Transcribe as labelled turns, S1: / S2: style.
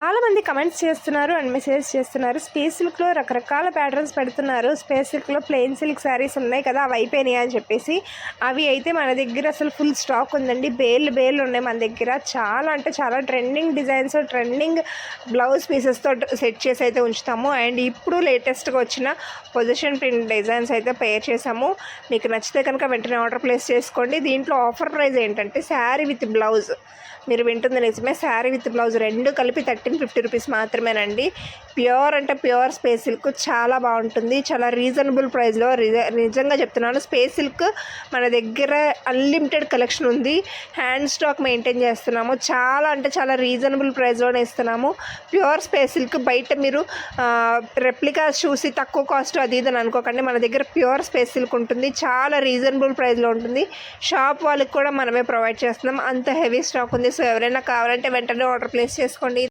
S1: చాలామంది కమెంట్స్ చేస్తున్నారు and message చేస్తున్నారు. స్పేస్ సిల్క్లో రకరకాల ప్యాటర్న్స్ పెడుతున్నారు. స్పేస్ సిల్క్లో ప్లెయిన్ సిల్క్ శారీస్ ఉన్నాయి కదా, అవి అయిపోయినాయి అని చెప్పేసి. అవి అయితే మన దగ్గర అసలు ఫుల్ స్టాక్ ఉందండి. బేళ్ళు ఉన్నాయి మన దగ్గర. చాలా అంటే చాలా ట్రెండింగ్ డిజైన్స్, ట్రెండింగ్ బ్లౌజ్ పీసెస్తో సెట్ చేసి అయితే ఉంచుతాము. అండ్ ఇప్పుడు లేటెస్ట్గా వచ్చిన పొజిషన్ ప్రింట్ డిజైన్స్ అయితే పేర్ చేసాము. మీకు నచ్చితే కనుక వెంటనే ఆర్డర్ ప్లేస్ చేసుకోండి. దీంట్లో ఆఫర్ ప్రైస్ ఏంటంటే శారీ విత్ బ్లౌజ్, మీరు వింటుంది నిజమే, శారీ విత్ బ్లౌజ్ రెండు కలిపి 1350 రూపీస్ మాత్రమేనండి. ప్యూర్ అంటే ప్యూర్ స్పేస్ సిల్క్ చాలా బాగుంటుంది. చాలా రీజనబుల్ ప్రైస్లో, నిజంగా చెప్తున్నాను. స్పేస్ సిల్క్ మన దగ్గర అన్లిమిటెడ్ కలెక్షన్ ఉంది. హ్యాండ్ స్టాక్ మెయింటైన్ చేస్తున్నాము. చాలా అంటే చాలా రీజనబుల్ ప్రైస్లోనే ఇస్తున్నాము. ప్యూర్ స్పేస్ సిల్క్ బయట మీరు రెప్లికా చూసి తక్కువ కాస్ట్ అది ఇది అని అనుకోకండి. మన దగ్గర ప్యూర్ స్పేస్ సిల్క్ ఉంటుంది. చాలా రీజనబుల్ ప్రైస్లో ఉంటుంది. షాప్ వాళ్ళకి కూడా మనమే ప్రొవైడ్ చేస్తున్నాం. అంత హెవీ స్టాక్ ఉంది. సో ఎవరైనా కావాలంటే వెంటనే ఆర్డర్ ప్లేస్ చేసుకోండి.